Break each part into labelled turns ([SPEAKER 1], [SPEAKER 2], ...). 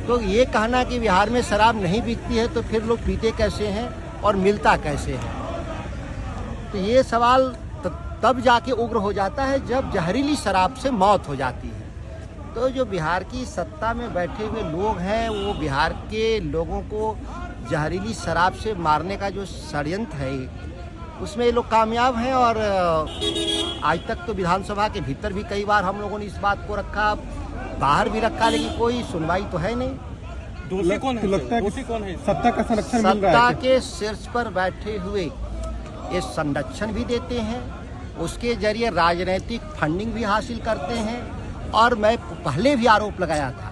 [SPEAKER 1] तो ये कहना कि बिहार में शराब नहीं बिकती है तो फिर लोग पीते कैसे हैं और मिलता कैसे है, तो ये सवाल तब जाके उग्र हो जाता है जब जहरीली शराब से मौत हो जाती है। तो जो बिहार की सत्ता में बैठे हुए लोग हैं वो बिहार के लोगों को जहरीली शराब से मारने का जो षड्यंत्र है उसमें ये लोग कामयाब हैं। और आज तक तो विधानसभा के भीतर भी कई बार हम लोगों ने इस बात को रखा, बाहर भी रखा, लेकिन कोई सुनवाई तो है नहीं।
[SPEAKER 2] दोषी कौन है?
[SPEAKER 3] लगता है
[SPEAKER 2] दोषी कौन है?
[SPEAKER 3] सत्ता का संरक्षण मिल रहा
[SPEAKER 1] सत्ता
[SPEAKER 3] है?
[SPEAKER 1] के शीर्ष पर बैठे हुए ये संरक्षण भी देते हैं, उसके जरिए राजनीतिक फंडिंग भी हासिल करते हैं। और मैं पहले भी आरोप लगाया था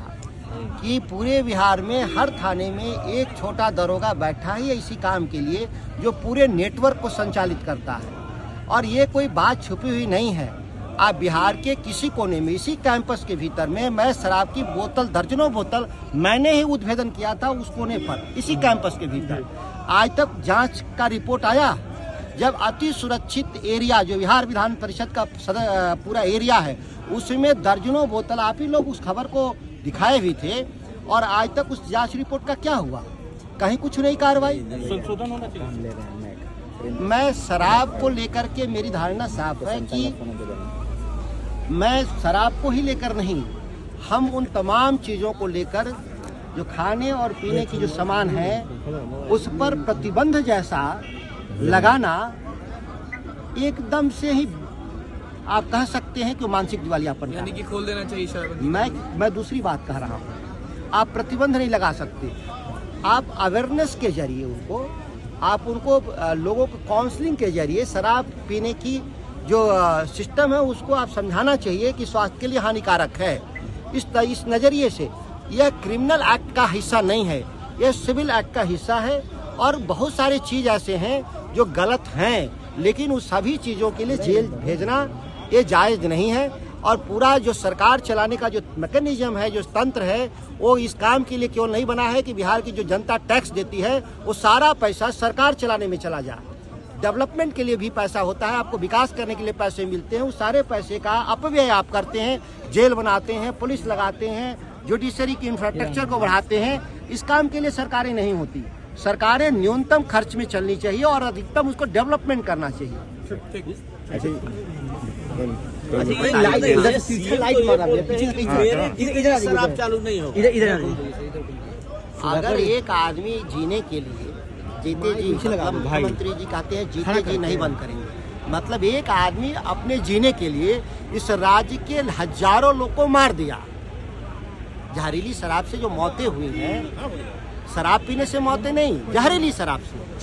[SPEAKER 1] कि पूरे बिहार में हर थाने में एक छोटा दरोगा बैठा ही है इसी काम के लिए, जो पूरे नेटवर्क को संचालित करता है। और ये कोई बात छुपी हुई नहीं है। आप बिहार के किसी कोने में, इसी कैंपस के भीतर में मैं शराब की बोतल, दर्जनों बोतल मैंने ही उद्भेदन किया था उस कोने पर, इसी कैंपस के भीतर। आज तक जांच का रिपोर्ट आया, जब अति सुरक्षित एरिया जो बिहार विधान परिषद का पूरा एरिया है उसमें दर्जनों बोतल, आप ही लोग उस खबर को दिखाए भी थे। और आज तक उस जांच रिपोर्ट का क्या हुआ? कहीं कुछ नहीं कार्रवाई।
[SPEAKER 2] संशोधन होना चाहिए।
[SPEAKER 1] मैं शराब को लेकर के मेरी धारणा साफ है कि मैं शराब को ही लेकर नहीं, हम उन तमाम चीज़ों को लेकर जो खाने और पीने की जो सामान है उस पर प्रतिबंध जैसा लगाना एकदम से ही आप कह सकते हैं कि मानसिक दिवालियापन,
[SPEAKER 2] यानी कि खोल देना चाहिए शराब।
[SPEAKER 1] मैं दूसरी बात कह रहा हूँ, आप प्रतिबंध नहीं लगा सकते। आप अवेयरनेस के जरिए उनको लोगों को काउंसलिंग के जरिए शराब पीने की जो सिस्टम है उसको आप समझाना चाहिए कि स्वास्थ्य के लिए हानिकारक है। इस नज़रिए से यह क्रिमिनल एक्ट का हिस्सा नहीं है, यह सिविल एक्ट का हिस्सा है। और बहुत सारे चीज़ ऐसे हैं जो गलत हैं, लेकिन उस सभी चीज़ों के लिए जेल भेजना ये जायज़ नहीं है। और पूरा जो सरकार चलाने का जो मैकेनिज्म है, जो तंत्र है, वो इस काम के लिए केवल नहीं बना है कि बिहार की जो जनता टैक्स देती है वो सारा पैसा सरकार चलाने में चला जाए। डेवलपमेंट के लिए भी पैसा होता है, आपको विकास करने के लिए पैसे मिलते हैं, उस सारे पैसे का अपव्यय आप करते हैं, जेल बनाते हैं, पुलिस लगाते हैं, जुडिशरी की इंफ्रास्ट्रक्चर को बढ़ाते हैं। इस काम के लिए सरकारें नहीं होती। सरकारें न्यूनतम खर्च में चलनी चाहिए और अधिकतम उसको डेवलपमेंट करना चाहिए।
[SPEAKER 2] शराब चालू नहीं हो।
[SPEAKER 1] अगर एक आदमी जीने के लिए, जीते जी मुख्यमंत्री जी कहते हैं जीते जी नहीं बंद करेंगे, मतलब एक आदमी अपने जीने के लिए इस राज्य के हजारों लोग को मार दिया। जहरीली शराब से जो मौतें हुई हैं, शराब पीने से मौतें नहीं, जहरीली शराब से।